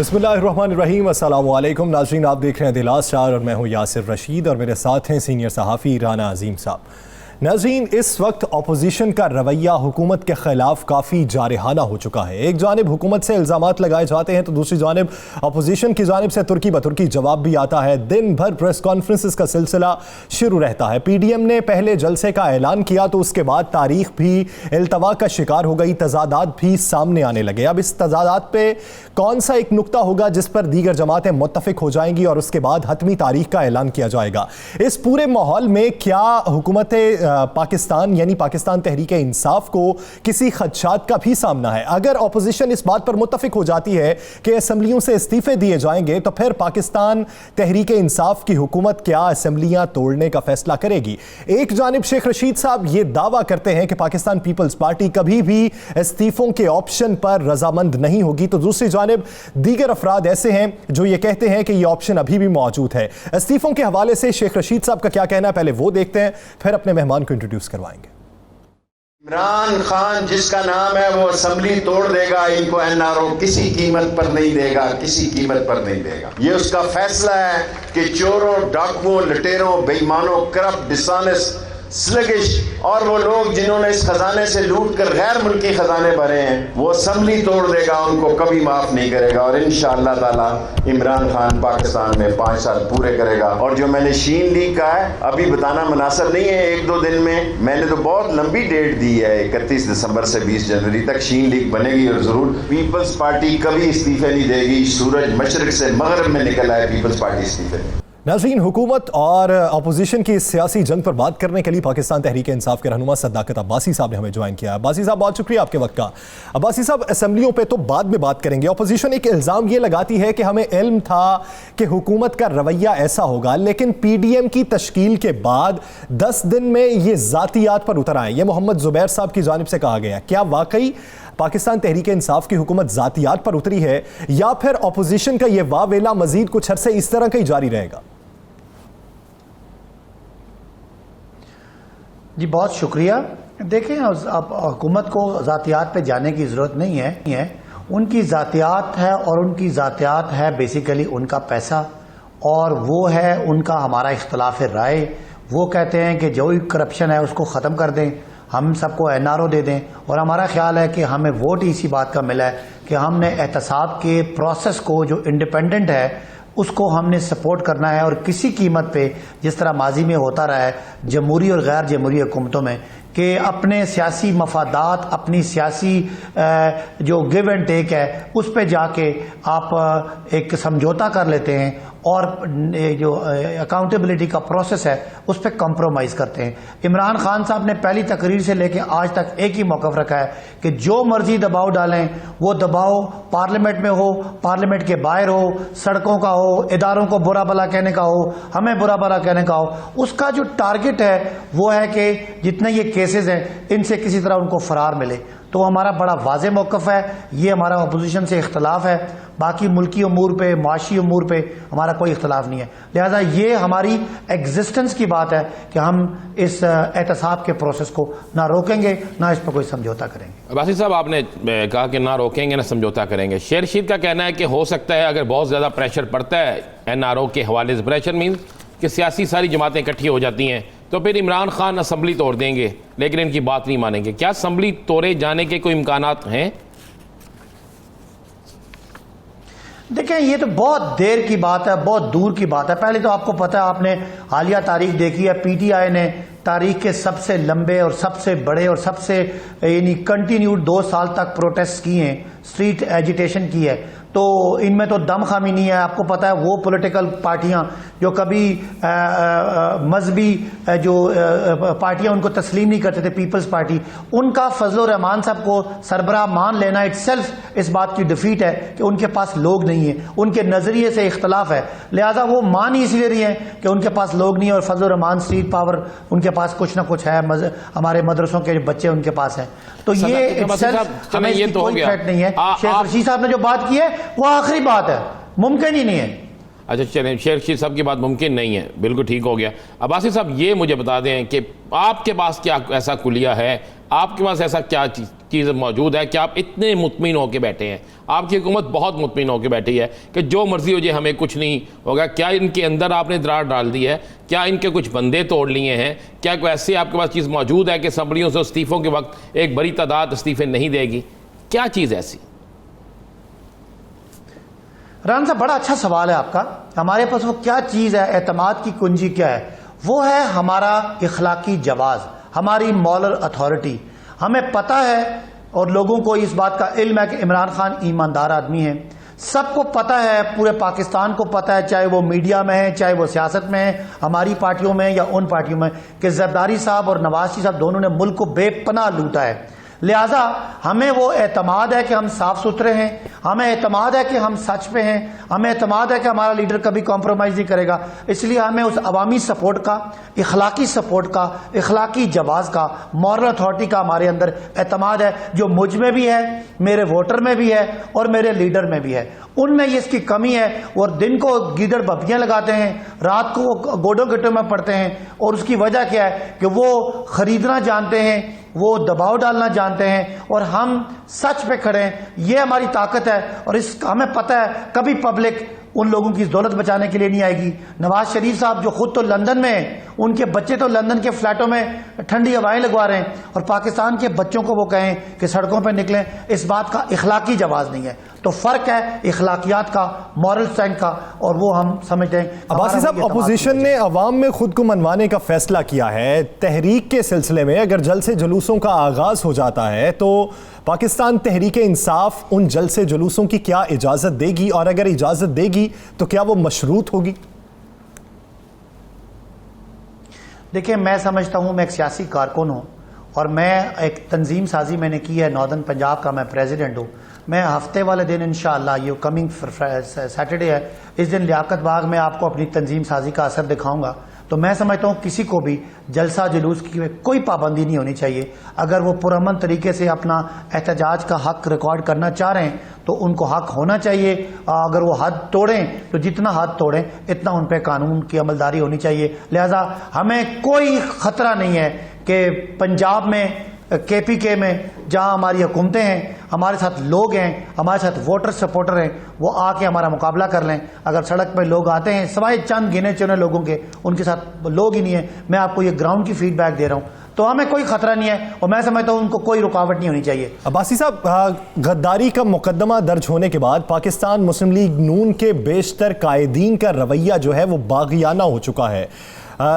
बिस्मिल्लाहिर्रहमानिर्रहीम, अस्सलामुअलैकुम नाज़रीन, आप देख रहे हैं द लास्ट आवर और मैं हूं यासिर रशीद और मेरे साथ हैं सीनियर सहाफ़ी राना अजीम साहब। नाज़रीन, इस वक्त अपोजिशन का रवैया हुकूमत के खिलाफ काफ़ी जारहाना हो चुका है। एक जानिब हुकूमत से इल्ज़ामात लगाए जाते हैं तो दूसरी जानिब अपोजिशन की जानिब से तुर्की बतुर्की जवाब भी आता है। दिन भर प्रेस कॉन्फ्रेंसेस का सिलसिला शुरू रहता है। PDM ने पहले जलसे का ऐलान किया तो उसके बाद तारीख भी इल्तवा का शिकार हो गई, तजादात भी सामने आने लगे। अब इस तजादात पे कौन सा एक नुक्ता होगा जिस पर दीगर जमातें मुत्तफिक हो जाएंगी और उसके बाद हतमी तारीख का ऐलान किया जाएगा। इस पूरे माहौल में क्या हुकूमत पाकिस्तान यानी पाकिस्तान तहरीक इंसाफ को किसी खदशात का भी सामना है? अगर अपोजिशन इस बात पर मुत्तफिक हो जाती है कि असेंबलियों से इस्तीफे दिए जाएंगे तो फिर पाकिस्तान तहरीक इंसाफ की हुकूमत क्या असेंबलियां तोड़ने का फैसला करेगी? एक जानिब शेख रशीद साहब ये दावा करते हैं कि पाकिस्तान पीपल्स पार्टी कभी भी इस्तीफों के ऑप्शन पर रजामंद नहीं होगी, तो दूसरी जानिब दीगर अफराद ऐसे हैं जो ये कहते हैं कि ये ऑप्शन अभी भी मौजूद है। इस्तीफों के हवाले से शेख रशीद साहब का क्या कहना है, पहले वो देखते हैं, फिर अपने मेहमान को इंट्रोड्यूस करवाएंगे। इमरान खान जिसका नाम है वो असेंबली तोड़ देगा, इनको NRO किसी कीमत पर नहीं देगा, किसी कीमत पर नहीं देगा। ये उसका फैसला है कि चोरों, डाकुओं, लुटेरों, बेईमानों, करप्ट, डिसऑनेस्ट, स्लगिश और वो लोग जिन्होंने इस खजाने से लूट कर गैर मुल्की खजाने भरे हैं, वो असेंबली तोड़ देगा, उनको कभी माफ नहीं करेगा। और इंशाअल्लाह ताला इमरान खान पाकिस्तान में 5 साल पूरे करेगा। और जो मैंने शीन लीग का है अभी बताना मुनासिब नहीं है 1-2 दिन में, मैंने तो बहुत लंबी डेट दी है, 31 दिसंबर से 20 जनवरी तक शीन लीग बनेगी और जरूर पीपल्स पार्टी कभी इस्तीफे नहीं देगी। सूरज मशरिक से मगरब में निकला है, पीपल्स पार्टी इस्तीफे। नाज़रीन, हुकूमत और अपोजिशन की सियासी जंग पर बात करने के लिए पाकिस्तान तहरीक इंसाफ के रहनुमा सद्दाकत अब्बासी साहब ने हमें ज्वाइन किया। अब्बासी साहब, बहुत शुक्रिया आपके वक्त का। अब्बासी साहब, असेंबलियों पे तो बाद में बात करेंगे। अपोजिशन एक इल्ज़ाम ये लगाती है कि हमें इल्म था कि हुकूमत का रवैया ऐसा होगा, लेकिन PDM की तश्कील के बाद 10 दिन में ये ज़ातियात पर उतर आए। ये मोहम्मद ज़ुबैर साहब की जानिब से कहा गया। क्या वाकई पाकिस्तान तहरीक इंसाफ की हुकूमत ज़ातियात पर उतरी है या फिर अपोजिशन का ये वावेला मजीद कुछ अरसे इस तरह का ही जारी रहेगा? जी बहुत शुक्रिया। देखें, अब हुकूमत को ज़ातियात पे जाने की ज़रूरत नहीं है। उनकी ज़ातियात है और उनकी ज़ातियात है बेसिकली उनका पैसा और वो है उनका हमारा इख्तलाफ राय। वो कहते हैं कि जो करप्शन है उसको ख़त्म कर दें, हम सबको NRO दे दें। और हमारा ख्याल है कि हमें वोट इसी बात का मिला है कि हमने एहतसाब के प्रोसेस को जो इंडिपेंडेंट है उसको हमने सपोर्ट करना है और किसी कीमत पे, जिस तरह माजी में होता रहा है जमहूरी और गैर जमहूरी हुकूमतों में, कि अपने सियासी मफादात, अपनी सियासी जो गिव एंड टेक है उस पे जाके आप एक समझौता कर लेते हैं और जो अकाउंटेबिलिटी का प्रोसेस है उस पर कॉम्प्रोमाइज़ करते हैं। इमरान खान साहब ने पहली तकरीर से लेकर आज तक एक ही मौक़िफ़ रखा है कि जो मर्जी दबाव डालें, वो दबाव पार्लियामेंट में हो, पार्लियामेंट के बाहर हो, सड़कों का हो, इदारों को बुरा भला कहने का हो, हमें बुरा भला कहने का हो, उसका जो टारगेट है वो है कि जितने ये केसेस हैं इनसे किसी तरह उनको फरार मिले। तो हमारा बड़ा वाज़े मौक़िफ़ है, ये हमारा अपोजिशन से इख्तलाफ है। बाकी मुल्की उमूर पे, माशी उमूर पे हमारा कोई इख्तलाफ नहीं है। लिहाजा ये हमारी एग्जिस्टेंस की बात है कि हम इस एहतसाब के प्रोसेस को ना रोकेंगे ना इस पर कोई समझौता करेंगे। अब्बासी साहब, आपने कहा कि ना रोकेंगे ना समझौता करेंगे। शेर रशीद का कहना है कि हो सकता है अगर बहुत ज़्यादा प्रेशर पड़ता है NRO के हवाले से, प्रेशर मीन्स कि सियासी सारी जमातें इकट्ठी हो जाती हैं, तो फिर इमरान खान असेंबली तोड़ देंगे लेकिन इनकी बात नहीं मानेंगे। क्या असेंबली तोड़े जाने के कोई इम्कानात हैं? देखें, ये तो बहुत देर की बात है, बहुत दूर की बात है। पहले तो आपको पता है, आपने हालिया तारीख देखी है, PTI ने तारीख के सबसे लंबे और सबसे बड़े और सबसे यानी कंटिन्यूड 2 साल तक प्रोटेस्ट किए हैं, स्ट्रीट एजिटेशन की है। तो इनमें तो दम खामी नहीं है। आपको पता है वो पॉलिटिकल पार्टियां जो कभी मजहबी जो पार्टियां उनको तस्लीम नहीं करते थे, पीपल्स पार्टी, उनका फजल रहमान साहब को सरबराह मान लेना इटसेल्फ इस बात की डिफीट है कि उनके पास लोग नहीं है, उनके नजरिए से इख्तलाफ है। लिहाजा वो मान ही इसलिए रही है कि उनके पास लोग नहीं है और फजल रहमान स्ट्रीट पावर उनके पास कुछ ना कुछ है, हमारे मदरसों के बच्चे उनके पास हैं। तो ये इटसेल्फ हमें इसकी कोई थ्रेट नहीं है। शेख रशीद साहब ने जो बात की है वो आखिरी बात है, मुमकिन ही नहीं है। अच्छा चलें, शेर रशीद साहब की बात मुमकिन नहीं है, बिल्कुल ठीक हो गया। अब्बासी साहब, ये मुझे बता दें कि आपके पास क्या ऐसा कुलिया है, आपके पास ऐसा क्या चीज़ मौजूद है कि आप इतने मुतमिन होकर बैठे हैं? आपकी हुकूमत बहुत मुतमिन होकर बैठी है कि जो मर्जी हो जाए हमें कुछ नहीं होगा। क्या इनके अंदर आपने दरार डाल दी है? क्या इनके कुछ बंदे तोड़ लिए हैं? क्या कोई ऐसे आपके पास चीज़ मौजूद है कि असम्बलियों से इस्तीफ़ों के वक्त एक बड़ी तादाद इस्तीफ़े नहीं देगी? क्या चीज़ ऐसी? राना साहब, बड़ा अच्छा सवाल है आपका। हमारे पास वो क्या चीज़ है, एतमाद की कुंजी क्या है? वो है हमारा इखलाकी जवाज़, हमारी मॉरल अथॉरिटी। हमें पता है और लोगों को इस बात का इल्म है कि इमरान खान ईमानदार आदमी है। सबको पता है, पूरे पाकिस्तान को पता है, चाहे वो मीडिया में है, चाहे वो सियासत में है, हमारी पार्टियों में या उन पार्टियों में, कि जरदारी साहब और नवाज शरीफ साहब दोनों ने मुल्क को बेपनाह लूटा है। लिहाजा हमें वो एतमाद है कि हम साफ सुथरे हैं, हमें एतमाद है कि हम सच पे हैं, हमें एतमाद है कि हमारा लीडर कभी कॉम्प्रोमाइज़ नहीं करेगा। इसलिए हमें उस अवामी सपोर्ट का, इखलाकी सपोर्ट का, इखलाकी जवाज़ का, मॉरल अथॉरिटी का हमारे अंदर एतमाद है, जो मुझ में भी है, मेरे वोटर में भी है और मेरे लीडर में भी है। उनमें ये इसकी कमी है। और दिन को गीदड़ बब्बियाँ लगाते हैं, रात को वो गोडों गिट्टों में पड़ते हैं। और उसकी वजह क्या है कि वो खरीदना जानते हैं, वो दबाव डालना जानते हैं और हम सच पे खड़े हैं। ये हमारी ताकत है और इस हमें पता है कभी पब्लिक उन लोगों की दौलत बचाने के लिए नहीं आएगी। नवाज शरीफ साहब जो खुद तो लंदन में हैं, उनके बच्चे तो लंदन के फ्लैटों में ठंडी हवाएं लगवा रहे हैं और पाकिस्तान के बच्चों को वो कहें कि सड़कों पर निकलें, इस बात का इखलाकी जवाब नहीं है। तो फर्क है इखलाकियात का, मॉरल स्ट्रेंथ का, और वो हम समझते हैं। अब्बासी साहब, अपोजिशन ने अवाम में खुद को मनवाने का फैसला किया है। तहरीक के सिलसिले में अगर जलसे जुलूसों का आगाज हो जाता है तो पाकिस्तान तहरीक इंसाफ उन जलसे जुलूसों की क्या इजाजत देगी, और अगर इजाजत देगी तो क्या वो मशरूत होगी? देखिए, मैं समझता हूं, मैं एक सियासी कारकुन हूं और मैं एक तंजीम साजी मैंने की है, नॉर्दर्न पंजाब का मैं प्रेसिडेंट हूं। मैं हफ्ते वाले दिन इंशाअल्लाह, ये कमिंग सैटरडे है, इस दिन लियाकत बाग में आपको अपनी तंजीम साजी का असर दिखाऊंगा। तो मैं समझता हूँ किसी को भी जलसा जुलूस की कोई पाबंदी नहीं होनी चाहिए। अगर वो पुरअमन तरीके से अपना एहतजाज का हक रिकॉर्ड करना चाह रहे हैं तो उनको हक होना चाहिए। अगर वो हद तोड़ें तो जितना हद तोड़ें इतना उन पर कानून की अमलदारी होनी चाहिए। लिहाजा हमें कोई खतरा नहीं है कि पंजाब में, KPK में, जहां हमारी हुकूमतें हैं, हमारे साथ लोग हैं, हमारे साथ वोटर सपोर्टर हैं, वो आके हमारा मुकाबला कर लें। अगर सड़क पर लोग आते हैं, सिवाय चंद गिने चुने लोगों के, उनके साथ लोग ही नहीं है। मैं आपको ये ग्राउंड की फीडबैक दे रहा हूं, तो हमें कोई खतरा नहीं है और मैं समझता हूं उनको कोई रुकावट नहीं होनी चाहिए। अब्बासी साहब, गद्दारी का मुकदमा दर्ज होने के बाद पाकिस्तान मुस्लिम लीग नून के बेशतर कायदीन का रवैया जो है वो बागियाना हो चुका है।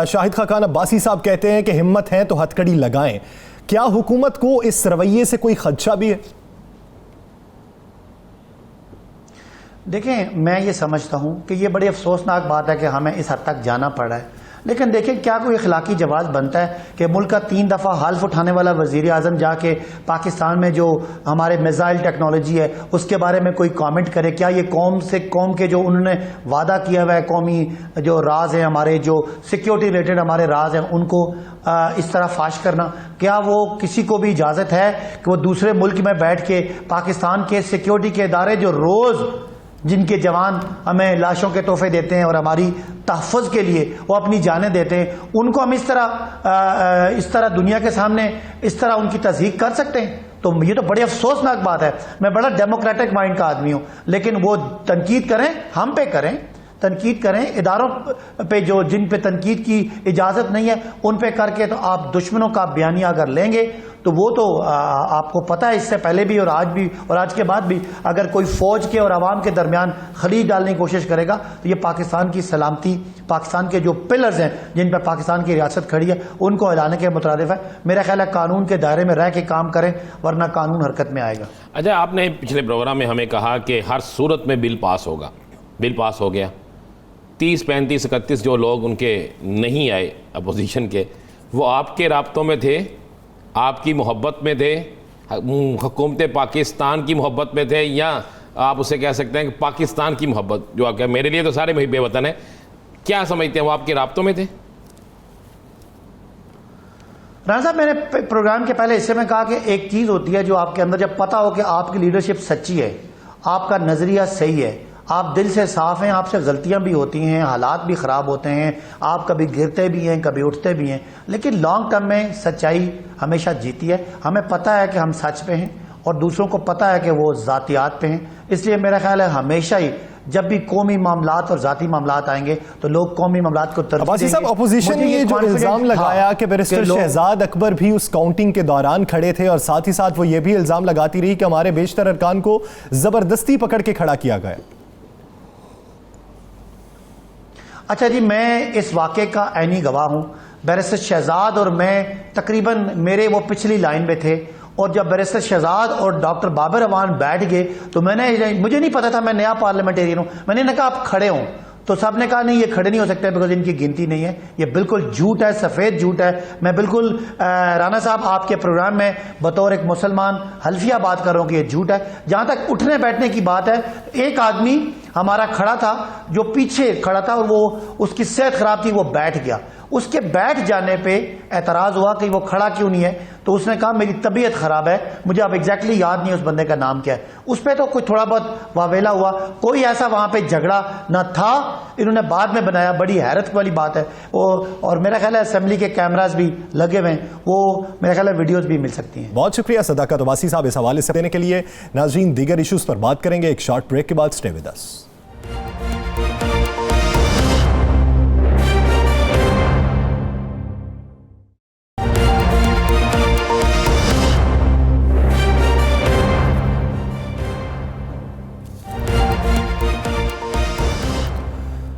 शाहिद खाकान अब्बासी साहब कहते हैं कि हिम्मत है तो हथकड़ी लगाएं। क्या हुकूमत को इस रवैये से कोई खदशा भी है? देखें, मैं ये समझता हूं कि ये बड़ी अफसोसनाक बात है कि हमें इस हद तक जाना पड़ा है। लेकिन देखें, क्या कोई इखलाकी जवाब बनता है कि मुल्क का 3 दफ़ा हल्फ उठाने वाला वज़ीर आज़म जाके पाकिस्तान में जो हमारे मिसाइल टेक्नोलॉजी है उसके बारे में कोई कमेंट करे? क्या ये कौम के जो उन्होंने वादा किया हुआ है, कौमी जो राज है, हमारे जो सिक्योरिटी रिलेटेड हमारे राज हैं, उनको इस तरह फाश करना, क्या वो किसी को भी इजाज़त है कि वो दूसरे मुल्क में बैठ के पाकिस्तान के सिक्योरिटी के इदारे जो रोज़ जिनके जवान हमें लाशों के तोहफे देते हैं और हमारी तहफ़्फ़ुज़ के लिए वो अपनी जानें देते हैं, उनको हम इस तरह दुनिया के सामने इस तरह उनकी तज़हीक कर सकते हैं? तो ये तो बड़ी अफसोसनाक बात है। मैं बड़ा डेमोक्रेटिक माइंड का आदमी हूँ, लेकिन वो तनकीद करें, हम पे करें, तनकीद करें, इदारों पे जो जिन पे तनकीद की इजाज़त नहीं है उन पे करके। तो आप दुश्मनों का बयानिया अगर लेंगे तो वो तो आपको पता है, इससे पहले भी और आज भी और आज के बाद भी, अगर कोई फौज के और आवाम के दरमियान खलीज डालने की कोशिश करेगा तो ये पाकिस्तान की सलामती, पाकिस्तान के जो पिलर्स हैं जिन पर पाकिस्तान की रियासत खड़ी है, उनको हिलाने के मुतरादिफ है। मेरा ख्याल है कानून के दायरे में रह के काम करें, वरना कानून हरकत में आएगा। अच्छा, आपने पिछले प्रोग्राम में हमें कहा कि हर सूरत में बिल पास होगा। बिल पास हो गया। 30, 35, 31 जो लोग उनके नहीं आए अपोजिशन के, वो आपके राब्तों में थे, आपकी मोहब्बत में थे, हुकूमत पाकिस्तान की मोहब्बत में थे, या आप उसे कह सकते हैं कि पाकिस्तान की मोहब्बत जो आप, मेरे लिए तो सारे बेवतन हैं, क्या समझते हैं वो आपके राब्तों में थे? राना साहब, मैंने प्रोग्राम के पहले हिस्से में कहा कि एक चीज़ होती है जो आपके अंदर जब पता हो कि आपकी लीडरशिप सच्ची है, आपका नज़रिया सही है, आप दिल से साफ हैं, आपसे गलतियां भी होती हैं, हालात भी ख़राब होते हैं, आप कभी गिरते भी हैं, कभी उठते भी हैं, लेकिन लॉन्ग टर्म में सच्चाई हमेशा जीती है। हमें पता है कि हम सच पे हैं और दूसरों को पता है कि वो ज़ातियात पे हैं। इसलिए मेरा ख्याल है हमेशा ही जब भी कौमी मामलात और जाती मामलात आएंगे तो लोग कौमी मामलात को तरजीह अब्बासी साहब, देंगे। अपोजिशन ने ये जो इल्जाम लगाया कि बैरिस्टर शहजाद अकबर भी उस काउंटिंग के दौरान खड़े थे और साथ ही साथ वो ये भी इल्जाम लगाती रही कि हमारे बेशतर अरकान को जबरदस्ती पकड़ के खड़ा किया गया। अच्छा जी, मैं इस वाक़े का ऐनी गवाह हूँ। बैरिस्टर शहजाद और मैं तकरीबन मेरे वो पिछली लाइन में थे और जब बैरिस्टर शहजाद और डॉक्टर बाबर अवान बैठ गए तो मुझे नहीं पता था, मैं नया पार्लियामेंटेरियन हूँ, मैंने कहा आप खड़े हों, तो सब ने कहा नहीं ये खड़े नहीं हो सकते बिकॉज इनकी गिनती नहीं है। ये बिल्कुल झूठ है, सफ़ेद झूठ है। मैं बिल्कुल राना साहब आपके प्रोग्राम में बतौर एक मुसलमान हल्फिया बात कर रहा हूँ कि ये झूठ है। जहाँ तक उठने बैठने की बात है, एक आदमी हमारा खड़ा था जो पीछे खड़ा था और वो उसकी सेहत खराब थी, वो बैठ गया। उसके बैठ जाने पे एतराज़ हुआ कि वो खड़ा क्यों नहीं है, तो उसने कहा मेरी तबीयत खराब है। मुझे अब एग्जैक्टली याद नहीं है उस बंदे का नाम क्या है। उस पर तो कुछ थोड़ा बहुत वावेला हुआ, कोई ऐसा वहां पे झगड़ा न था। इन्होंने बाद में बनाया, बड़ी हैरत वाली बात है वो। और मेरा ख्याल है असेंबली के कैमरास भी लगे हुए हैं, वो मेरा ख्याल है वीडियोज भी मिल सकती हैं। बहुत शुक्रिया सदाकत अब्बासी साहब इस हवाले से देने के लिए। नाज़रीन, दीगर इशूज पर बात करेंगे एक शॉर्ट ब्रेक के बाद। Stay with us.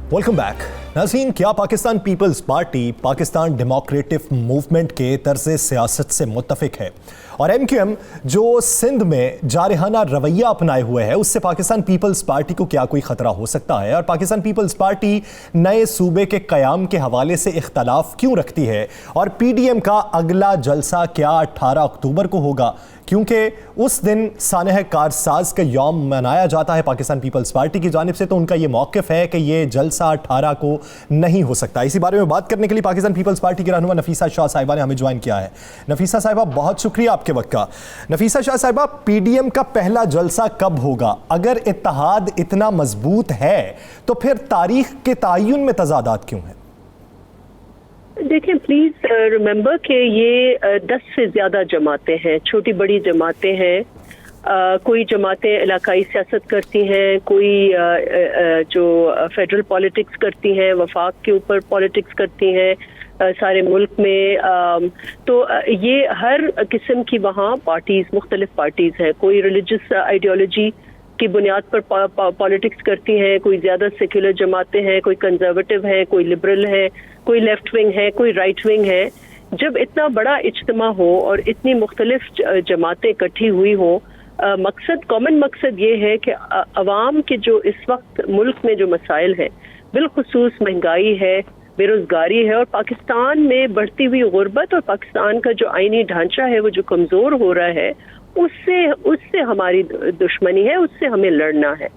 Welcome back. नाज़रीन, क्या पाकिस्तान पीपल्स पार्टी पाकिस्तान डेमोक्रेटिक मूवमेंट के तर्ज़ सियासत से मुत्तफिक है और MQM जो सिंध में जारहाना रवैया अपनाए हुए है उससे पाकिस्तान पीपल्स पार्टी को क्या कोई ख़तरा हो सकता है? और पाकिस्तान पीपल्स पार्टी नए सूबे के क़याम के हवाले से इख्तलाफ क्यों रखती है? और PDM का अगला जलसा क्या 18 अक्टूबर को होगा, क्योंकि उस दिन सानह कारसाज का यौम मनाया जाता है पाकिस्तान पीपल्स पार्टी की जानिब से, तो उनका ये मौक़िफ़ है कि ये जलसा 18 को नहीं हो सकता। इसी बारे में बात करने के लिए पाकिस्तान पीपल्स पार्टी की रहनुमा नफीसा शाह साहिबा ने हमें ज्वाइन किया है। नफीसा साहिबा, बहुत शुक्रिया आपके वक्त का। नफीसा शाह साहिबा, PDM का पहला जलसा कब होगा? अगर इत्तेहाद इतना मजबूत है तो फिर तारीख के तयन में तजादात क्यों है? देखिए, प्लीज रिमेंबर कि ये 10 से ज्यादा जमातें हैं, छोटी बड़ी जमातें हैं। कोई जमातें इलाकाई सियासत करती हैं, कोई जो फेडरल पॉलिटिक्स करती हैं, वफाक के ऊपर पॉलिटिक्स करती हैं सारे मुल्क में। तो ये हर किस्म की वहाँ पार्टीज, मुख्तलिफ पार्टीज हैं। कोई रिलीजियस आइडियोलॉजी की बुनियाद पर पॉलिटिक्स करती हैं, कोई ज़्यादा सेक्युलर जमातें हैं, कोई कंजर्वेटिव है, कोई लिबरल है, कोई लेफ्ट विंग है, कोई राइट विंग है। जब इतना बड़ा इज्तिमा हो और इतनी मुख्तलिफ जमातें इकट्ठी हुई हो, मकसद, कॉमन मकसद ये है कि अवाम के जो इस वक्त मुल्क में जो मसाइल हैं, बिलखुसूस महंगाई है, बेरोजगारी है और पाकिस्तान में बढ़ती हुई गुर्बत और पाकिस्तान का जो आईनी ढांचा है वो जो कमज़ोर हो रहा है, उससे हमारी दुश्मनी है, उससे हमें लड़ना है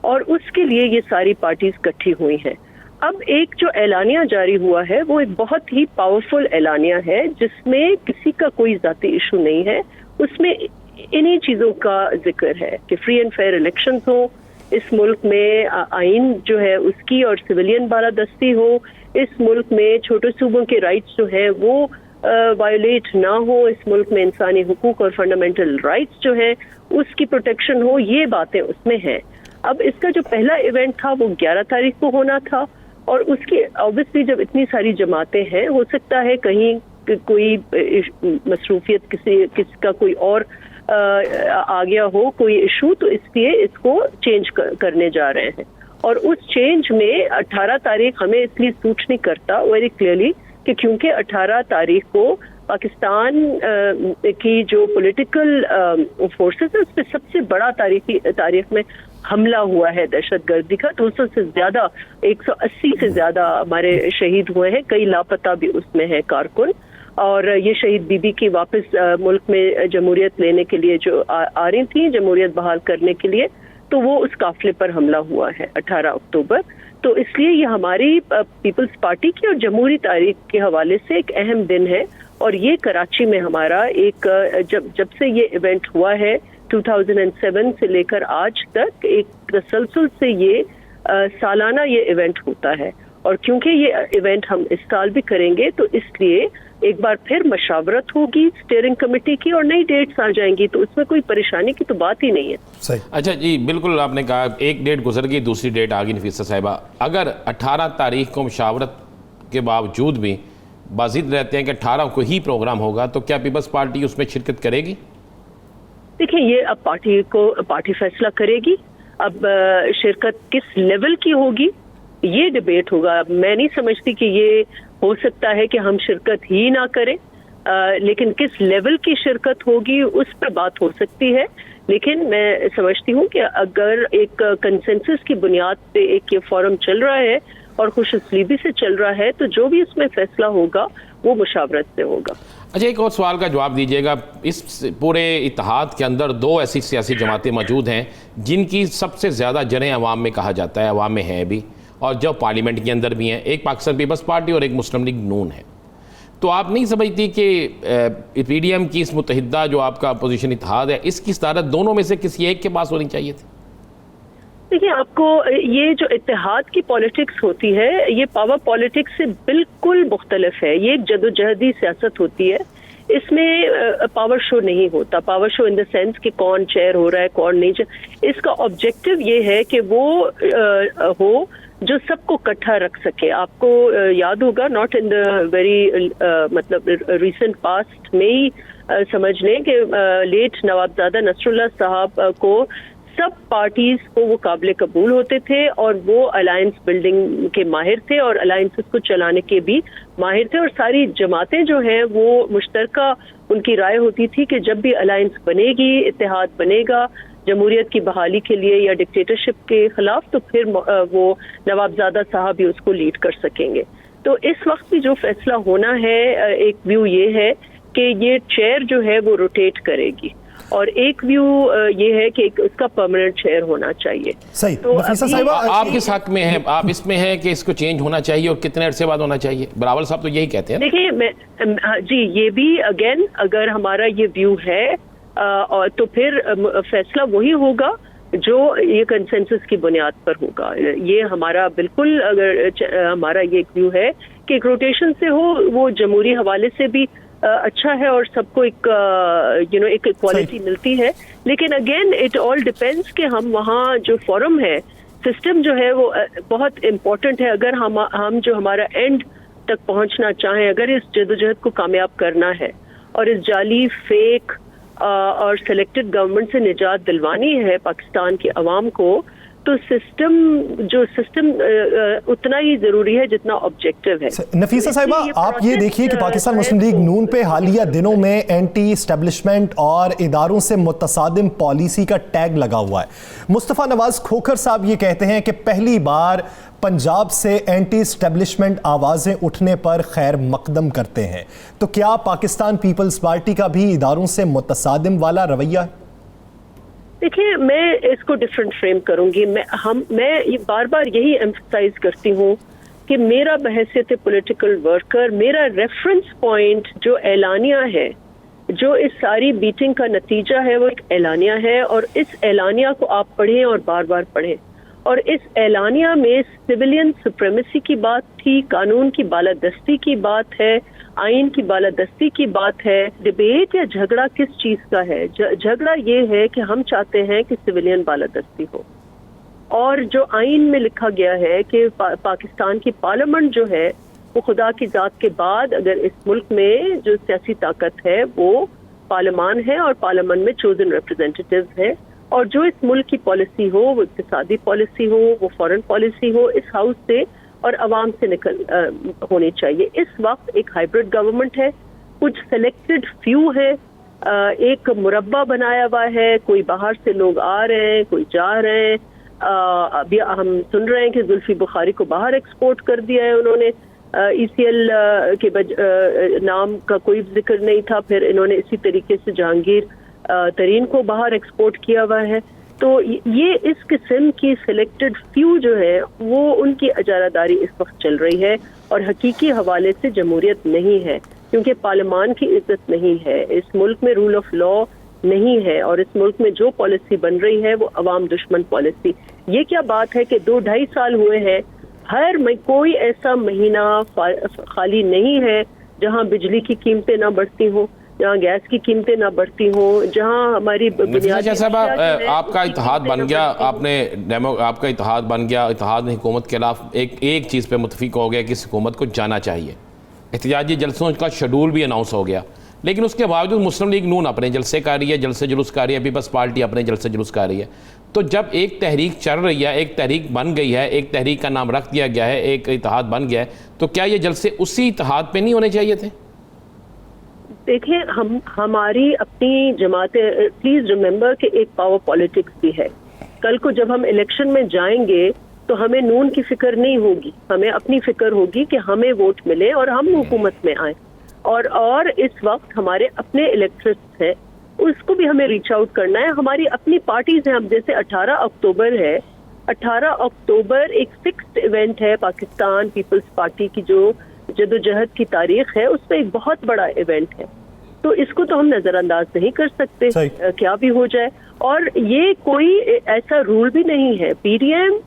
और उसके लिए ये सारी पार्टीज इकट्ठी हुई हैं। अब एक जो एलानिया जारी हुआ है वो एक बहुत ही पावरफुल एलानिया है जिसमें किसी का कोई जाती इशू नहीं है। उसमें इन्हीं चीज़ों का जिक्र है कि फ्री एंड फेयर इलेक्शंस हो, इस मुल्क में आइन जो है उसकी और सिविलियन बालादस्ती हो, इस मुल्क में छोटे सूबों के राइट्स जो हैं वो वायोलेट ना हो, इस मुल्क में इंसानी हुकूक और फंडामेंटल राइट्स जो है उसकी प्रोटेक्शन हो, ये बातें उसमें हैं। अब इसका जो पहला इवेंट था वो 11 तारीख को होना था और उसकी ऑब्वियसली जब इतनी सारी जमातें हैं, हो सकता है कहीं कोई मसरूफियत किसका कोई और आ गया हो, कोई इशू, तो इसलिए इसको चेंज करने जा रहे हैं। और उस चेंज में 18 तारीख हमें इसलिए सूट नहीं करता वेरी क्लियरली कि क्योंकि 18 तारीख को पाकिस्तान की जो पॉलिटिकल फोर्सेस है उस पर सबसे बड़ा तारीख में हमला हुआ है दहशतगर्दी का। 200 से ज्यादा, 180 से ज्यादा हमारे शहीद हुए हैं, कई लापता भी उसमें है कारकुन। और ये शहीद बीबी की वापस मुल्क में जमहूरियत लेने के लिए जो आ रही थी, जमहूरियत बहाल करने के लिए, तो वो उस काफिले पर हमला हुआ है 18 अक्टूबर। तो इसलिए ये हमारी पीपल्स पार्टी की और जमहूरी तारीख के हवाले से एक अहम दिन है। और ये कराची में हमारा एक जब से ये इवेंट हुआ है 2007 से लेकर आज तक एक तसलसल से ये सालाना ये इवेंट होता है। और क्योंकि ये इवेंट हम इस साल भी करेंगे तो इसलिए एक बार फिर मशावरत होगी स्टीयरिंग कमेटी की और नई डेट्स आ जाएंगी, तो उसमें कोई परेशानी की तो बात ही नहीं है। सही। अच्छा जी, बिल्कुल आपने कहा एक डेट गुजर गई, दूसरी डेट आ गई नफीसा साहिबा। अगर 18 तारीख को मशावरत के बावजूद भी बाजिद रहते हैं कि 18 को ही प्रोग्राम होगा, तो क्या पीपल्स पार्टी उसमें शिरकत करेगी? देखिए, ये अब पार्टी फैसला करेगी। अब शिरकत किस लेवल की होगी ये डिबेट होगा। अब मैं नहीं समझती कि ये हो सकता है कि हम शिरकत ही ना करें, लेकिन किस लेवल की शिरकत होगी उस पर बात हो सकती है। लेकिन मैं समझती हूँ कि अगर एक कंसेंसस की बुनियाद पे एक ये फोरम चल रहा है और खुशअस्लीबी से चल रहा है, तो जो भी इसमें फैसला होगा वो मुशावरत से होगा। अच्छा, एक और सवाल का जवाब दीजिएगा। इस पूरे इत्तेहाद के अंदर दो ऐसी सियासी जमातें मौजूद हैं जिनकी सबसे ज़्यादा जड़ें अवाम में कहा जाता है, अवाम में है भी, और जो पार्लियामेंट के अंदर भी हैं, एक पाकिस्तान पीपल्स पार्टी और एक मुस्लिम लीग नून है। तो आप नहीं समझती कि पीडीएम की इस मुत्तहिदा जो आपका अपोजिशन इत्तेहाद है, इसकी सदारत दोनों में से किसी एक के पास होनी चाहिए थी? देखिए, आपको ये जो इत्तेहाद की पॉलिटिक्स होती है ये पावर पॉलिटिक्स से बिल्कुल मुख्तलिफ है। ये एक जदोजहदी सियासत होती है, इसमें पावर शो नहीं होता। Power show in the sense कि कौन चेयर हो रहा है कौन नहीं। इसका ऑब्जेक्टिव ये है कि वो हो जो सबको इकट्ठा रख सके। आपको याद होगा, नॉट इन द वेरी मतलब रिसेंट पास्ट में ही समझ लें कि लेट नवाबजादा नसरुल्लाह साहब को सब पार्टीज को वो काबिल कबूल होते थे और वो अलायंस बिल्डिंग के माहिर थे और अलायंसेस को चलाने के भी माहिर थे। और सारी जमातें जो हैं वो मुश्तरका उनकी राय होती थी कि जब भी अलायंस बनेगी, इत्तेहाद बनेगा जमहूरियत की बहाली के लिए या डिक्टेटरशिप के खिलाफ, तो फिर वो नवाबजादा साहब भी उसको लीड कर सकेंगे। तो इस वक्त भी जो फैसला होना है, एक व्यू ये है कि ये चेयर जो है वो रोटेट करेगी और एक व्यू ये है कि उसका परमानेंट चेयर होना चाहिए। सही। तो नफीसा साहिबा, आप किस हक में हैं? आप इसमें हैं कि इसको चेंज होना चाहिए और कितने अरसे बाद होना चाहिए? बरावल साहब तो यही कहते हैं। देखिए, मैं जी ये भी अगेन अगर हमारा ये व्यू है और तो फिर फैसला वही होगा जो ये कंसेंसस की बुनियाद पर होगा। ये हमारा बिल्कुल, अगर हमारा ये व्यू है कि एक रोटेशन से हो, वो जमहूरी हवाले से भी अच्छा है और सबको एक एक इक्वालिटी मिलती है। लेकिन अगेन इट ऑल डिपेंड्स कि हम वहाँ जो फोरम है, सिस्टम जो है वो बहुत इम्पोर्टेंट है। अगर हम जो हमारा एंड तक पहुँचना चाहें, अगर इस जदोजहद को कामयाब करना है और इस जाली फेक और सेलेक्टेड गवर्नमेंट से निजात दिलवानी है पाकिस्तान की अवाम को, तो सिस्टम उतना ही जरूरी है जितना ऑब्जेक्टिव है। नफीसा साहिबा, आप ये देखिए कि पाकिस्तान मुस्लिम लीग नून पे हालिया दिनों में एंटी एस्टेब्लिशमेंट और इदारों से मुतसादिम पॉलिसी का टैग लगा हुआ है। मुस्तफ़ा नवाज खोखर साहब ये कहते हैं कि पहली बार पंजाब से एंटी एस्टेब्लिशमेंट आवाजें उठने पर खैर मकदम करते हैं। तो क्या पाकिस्तान पीपल्स पार्टी का भी इदारों से मुतसादिम वाला रवैया है? देखिए, मैं इसको डिफरेंट फ्रेम करूंगी। मैं ये बार बार यही एम्फसाइज करती हूँ कि मेरा बहैसियत पॉलिटिकल वर्कर, मेरा रेफरेंस पॉइंट जो एलानिया है, जो इस सारी बीटिंग का नतीजा है, वो एक एलानिया है। और इस एलानिया को आप पढ़ें और बार बार पढ़ें। और इस एलानिया में सिविलियन सुप्रीमेसी की बात थी, कानून की बालादस्ती की बात है, आइन की बालादस्ती की बात है। डिबेट या झगड़ा किस चीज का है? झगड़ा ये है कि हम चाहते हैं कि सिविलियन बालादस्ती हो। और जो आइन में लिखा गया है कि पाकिस्तान की पार्लियामेंट जो है वो खुदा की जात के बाद अगर इस मुल्क में जो सियासी ताकत है वो पार्लियामान है और पार्लियामेंट में चोजन रिप्रेजेंटेटिव है। और जो इस मुल्क की पॉलिसी हो, वो इक्तिसादी पॉलिसी हो, वो फॉरेन पॉलिसी हो, इस हाउस से और अवाम से होनी चाहिए। इस वक्त एक हाइब्रिड गवर्नमेंट है, कुछ सेलेक्टेड फ्यू है, एक मुरब्बा बनाया हुआ है, कोई बाहर से लोग आ रहे हैं, कोई जा रहे हैं। अभी हम सुन रहे हैं कि जुल्फी बुखारी को बाहर एक्सपोर्ट कर दिया है उन्होंने। ECL के नाम का कोई जिक्र नहीं था, फिर इन्होंने इसी तरीके से जहांगीर तरीन को बाहर एक्सपोर्ट किया हुआ है। तो ये इस किस्म की सिलेक्टेड फ्यू जो है वो उनकी अजारादारी इस वक्त चल रही है और हकीकी हवाले से जमहूरियत नहीं है, क्योंकि पार्लियामान की इज्जत नहीं है। इस मुल्क में रूल ऑफ लॉ नहीं है और इस मुल्क में जो पॉलिसी बन रही है वो अवाम दुश्मन पॉलिसी। ये क्या बात है कि 2-2.5 साल हुए हैं, कोई ऐसा महीना खाली नहीं है जहां बिजली की कीमतें ना बढ़ती हों, जहाँ गैस की कीमतें ना बढ़ती हों, जहाँ हमारी बुनियादी आपका इत्तेहाद बन गया, आपका इत्तेहाद बन गया, इत्तेहाद ने हुकूमत के खिलाफ एक चीज़ पे मुतफिक हो गया कि इस हुकूमत को जाना चाहिए। एहतजाजी जलसों का शेड्यूल भी अनाउंस हो गया, लेकिन उसके बावजूद मुस्लिम लीग नून अपने जलसे कर रही है, जलसे जुलूस कर रही है, पीपल्स पार्टी अपने जलसे जुलूस कर रही है। तो जब एक तहरीक चल रही है, एक तहरीक बन गई है, एक तहरीक का नाम रख दिया गया है, एक इत्तेहाद बन गया है, तो क्या ये जलसे उसी इत्तेहाद पे नहीं होने चाहिए थे? देखिए, हमारी अपनी जमातें, प्लीज रिमेंबर कि एक पावर पॉलिटिक्स भी है। कल को जब हम इलेक्शन में जाएंगे तो हमें नून की फिक्र नहीं होगी, हमें अपनी फिक्र होगी कि हमें वोट मिले और हम हुकूमत में आए। और इस वक्त हमारे अपने इलेक्ट्रेट्स हैं, उसको भी हमें रीच आउट करना है। हमारी अपनी पार्टीज हैं, हम जैसे 18 अक्टूबर है, 18 अक्टूबर एक फिक्स्ड इवेंट है पाकिस्तान पीपल्स पार्टी की जो जदोजहद की तारीख है, उसमें एक बहुत बड़ा इवेंट है, तो इसको तो हम नजरअंदाज नहीं कर सकते क्या भी हो जाए। और ये कोई ऐसा रूल भी नहीं है, पीडीएम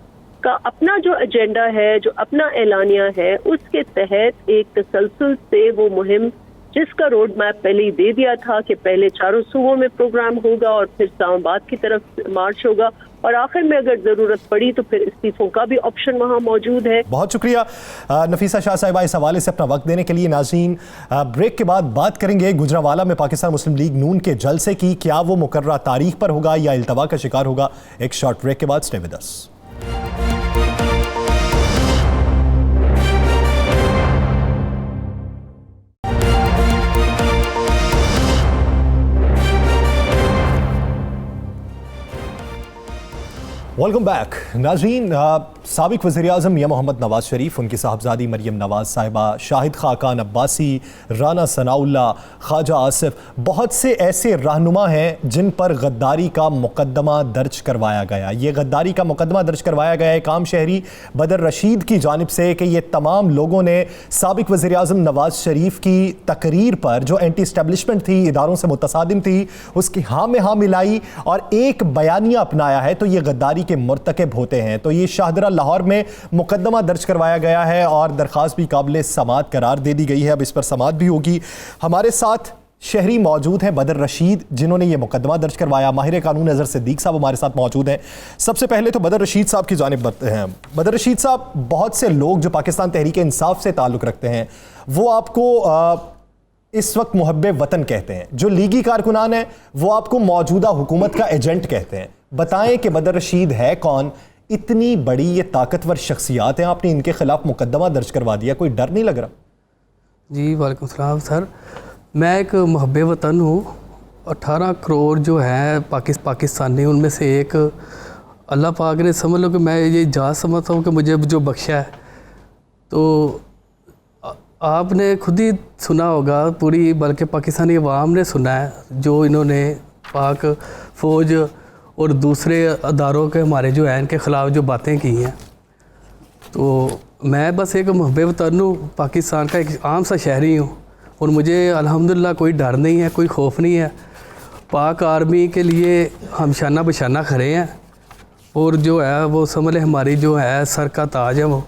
का अपना जो एजेंडा है, जो अपना एलानिया है, उसके तहत एक तसलसल से वो मुहिम, जिसका रोड मैप पहले ही दे दिया था कि पहले चारों सूबों में प्रोग्राम होगा और फिर इस्लामाबाद की तरफ मार्च होगा और आखिर में अगर जरूरत पड़ी तो फिर इस्तीफों का भी ऑप्शन वहां मौजूद है। बहुत शुक्रिया नफीसा शाह साहिबा इस हवाले से अपना वक्त देने के लिए। नाज़रीन, ब्रेक के बाद बात करेंगे गुजरांवाला में पाकिस्तान मुस्लिम लीग नून के जलसे की। क्या वो मुकर्ररा तारीख पर होगा या इल्तवा का शिकार होगा? एक शॉर्ट ब्रेक के बाद stay with us. Welcome back. नाज़रीन, साबिक वज़ीर-ए-आज़म मियां मोहम्मद नवाज़ शरीफ, उनकी साहबजादी मरियम नवाज़ साहिबा, शाहिद खाकान अब्बासी, राना सनाउल्ला, ख्वाजा आसिफ, बहुत से ऐसे रहनुमा हैं जिन पर गद्दारी का मुकदमा दर्ज करवाया गया। ये गद्दारी का मुकदमा दर्ज करवाया गया है काम शहरी बदर रशीद की जानिब से कि ये तमाम लोगों ने साबिक वज़ीर-ए-आज़म नवाज़ शरीफ की तकरीर पर जो एंटी इस्टेब्लिशमेंट थी, इदारों से मुतसादिम थी, उसकी हाँ में हाँ मिलाई और एक बयानिया अपनाया है, तो ये गद्दारी के मुर्तकिब होते हैं। तो ये शाहदरा लाहौर में मुकदमा दर्ज करवाया गया है और दरख्वास्त भी काबिल समाअत करार दे दी गई है। अब इस पर समाअत भी होगी। हमारे साथ शहरी मौजूद हैं बदर रशीद, जिन्होंने ये मुकदमा दर्ज करवाया। माहिर कानून अजहर सिद्दीक साहब हमारे साथ मौजूद हैं। सबसे पहले तो बदर रशीद साहब की जानिब बढ़ते हैं। बदर रशीद साहब, बहुत से लोग जो पाकिस्तान तहरीक इंसाफ से ताल्लुक़ रखते हैं वो आपको इस वक्त मुहब्बे वतन कहते हैं, जो लीगी कारकुनान हैं वो आपको मौजूदा हुकूमत का एजेंट कहते हैं। बताएं कि बदर रशीद है कौन? इतनी बड़ी ये ताकतवर शख्सियात हैं, आपने इनके खिलाफ मुकदमा दर्ज करवा दिया, कोई डर नहीं लग रहा? जी वालेकुम सलाम सर, मैं एक मुहब्बे वतन हूँ। 18 करोड़ जो है पाकिस्तानी, उनमें से एक अल्लाह पाक ने, समझ लो कि मैं ये इजाज़ समझता हूँ कि मुझे जो बख्शा है। तो आपने खुद ही सुना होगा, पूरी बल्कि पाकिस्तानी अवाम ने सुना है, जो इन्होंने पाक फ़ौज और दूसरे अदारों के हमारे जो हैं इनके ख़िलाफ़ जो बातें की हैं। तो मैं बस एक मुहब्बे वतन हूँ, पाकिस्तान का एक आम सा शहरी हूँ और मुझे अल्हम्दुलिल्लाह कोई डर नहीं है, कोई खौफ नहीं है। पाक आर्मी के लिए हम शाना बशाना खड़े हैं और जो है वो समझ लें हमारी जो है सर का ताज है वो।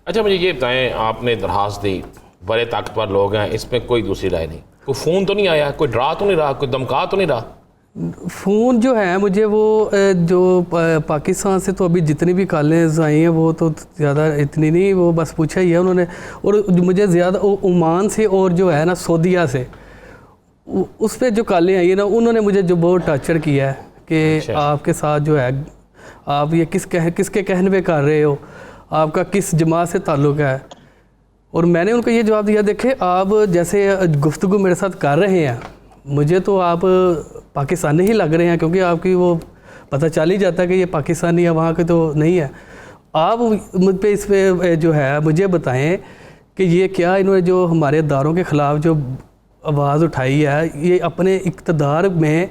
अच्छा, मुझे ये बताएं, आपने दरख्वास्त दी, बड़े ताकतवर लोग हैं, इसमें कोई दूसरी राय नहीं, कोई फ़ोन तो नहीं आया, कोई डरा तो नहीं रहा, कोई धमका तो नहीं रहा? फ़ोन जो है मुझे वो जो पाकिस्तान से तो अभी जितनी भी कॉलेज आई हैं वो तो ज़्यादा इतनी नहीं, वो बस पूछा ही है उन्होंने। और मुझे ज़्यादा ओमान से और जो है ना सऊदीया से, उस पर जो कॉलें आई है ना, उन्होंने मुझे जो बहुत टॉर्चर किया है कि आपके साथ जो है आप ये किसके कहने पे कर रहे हो, आपका किस जमात से ताल्लुक़ है। और मैंने उनको ये जवाब दिया, देखे आप जैसे गुफ्तगू मेरे साथ कर रहे हैं, मुझे तो आप पाकिस्तानी ही लग रहे हैं, क्योंकि आपकी वो पता चल ही जाता है कि ये पाकिस्तानी है, वहाँ के तो नहीं है। आप मुझ पे इस पे जो है मुझे बताएं कि ये क्या इन्होंने जो हमारे इदारों के ख़िलाफ़ जो आवाज़ उठाई है, ये अपने इक़्तिदार में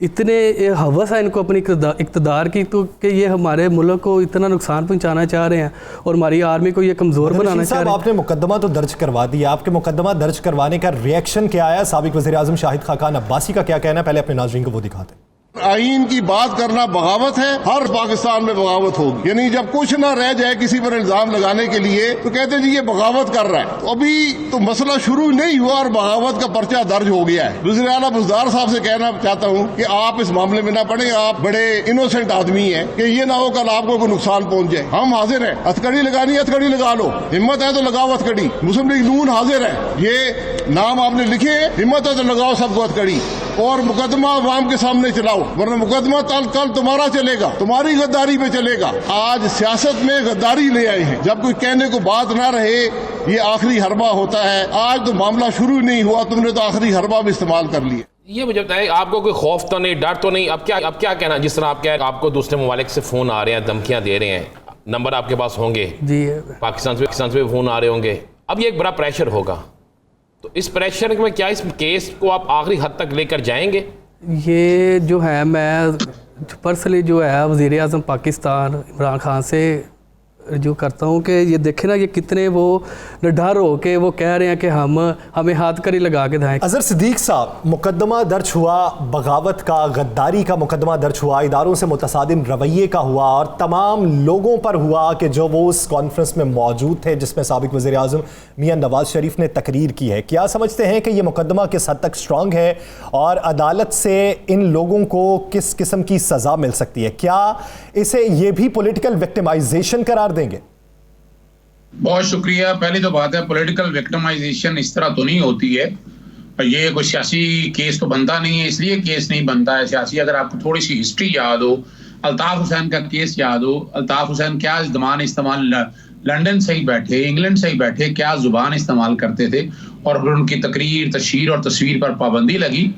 इतने हवस है इनको अपनी इक़्तिदार की, तो कि ये हमारे मुल्क को इतना नुकसान पहुंचाना चाह रहे हैं और हमारी आर्मी को ये कमज़ोर बनाना चाह रहे हैं। आपने मुकदमा तो दर्ज करवा दिया, आपके मुकदमा दर्ज करवाने का रिएक्शन क्या आया? साबिक वज़ीर आज़म शाहिद खाकान अब्बासी का क्या कहना है, पहले अपने नाज़रीन को वो दिखाते हैं। आईन की बात करना बगावत है, हर पाकिस्तान में बगावत होगी। यानी जब कुछ ना रह जाए किसी पर इल्जाम लगाने के लिए तो कहते हैं जी ये बगावत कर रहा है। तो अभी तो मसला शुरू नहीं हुआ और बगावत का पर्चा दर्ज हो गया है। वज़ीर आला बुज़दार साहब से कहना चाहता हूँ कि आप इस मामले में ना पड़े, आप बड़े इनोसेंट आदमी हैं कि ये ना हो कल आपको कोई नुकसान पहुंच जाए। हम हाजिर हैं, हथकड़ी लगानी है हथकड़ी लगा लो, हिम्मत है तो लगाओ हथकड़ी। मुस्लिम लीग नून हाजिर है, ये नाम आपने लिखे, हिम्मत है तो लगाओ सबको हथकड़ी और मुकदमा अवाम के सामने चलाओ, वरना मुकदमा कल तुम्हारा चलेगा, तुम्हारी गद्दारी पे चलेगा। आज सियासत में गद्दारी ले आए हैं, जब कोई कहने को बात ना रहे ये आखिरी हरबा होता है। आज तो मामला शुरू नहीं हुआ, तुमने तो आखिरी हरबा भी इस्तेमाल कर लिया। ये मुझे बताए, आपको कोई खौफ तो नहीं, डर तो नहीं? अब क्या कहना, जिस तरह आप कह, आपको दूसरे ममालिक से फ़ोन आ रहे हैं, धमकियाँ दे रहे हैं, नंबर आपके पास होंगे जी, पाकिस्तान से फ़ोन आ रहे होंगे, अब ये एक बड़ा प्रेशर होगा, तो इस प्रेशर में क्या इस केस को आप आखिरी हद तक लेकर जाएंगे? ये जो है, मैं पर्सनली जो है वज़ीर आज़म पाकिस्तान इमरान खान से जो करता हूँ कि ये देखे ना ये कितने वो निडर हो के वो कह रहे हैं कि हमें हाथ कड़ी लगा के दाएं। अज़हर सिद्दीक साहब, मुकदमा दर्ज हुआ, बगावत का, गद्दारी का मुकदमा दर्ज हुआ, इदारों से मुतसादिम रवैये का हुआ और तमाम लोगों पर हुआ कि जो वो उस कॉन्फ्रेंस में मौजूद थे जिसमें साबिक वज़ीर आज़म मियां नवाज शरीफ ने तकरीर की है। क्या समझते हैं कि ये मुकदमा किस हद तक स्ट्रॉन्ग है और अदालत से इन लोगों को किस किस्म की सज़ा मिल सकती है? क्या इसे ये भी पॉलिटिकल विक्टिमाइजेशन करार देंगे? बहुत शुक्रिया। पहली तो बात है, पॉलिटिकल विक्टिमाइजेशन इस तरह तो नहीं होती है, ये कोई सियासी केस तो बनता नहीं है, इसलिए केस नहीं बनता है सियासी। अगर आपको थोड़ी सी हिस्ट्री याद हो, अल्ताफ हुसैन का केस याद हो, अल्ताफ हुसैन क्या ज़बान इस्तेमाल, लंदन से ही बैठे, इंग्लैंड से ही बैठे, क्या ज़ुबान इस्तेमाल करते थे और उनकी तकरीर, तशहीर और तस्वीर पर पाबंदी लगी।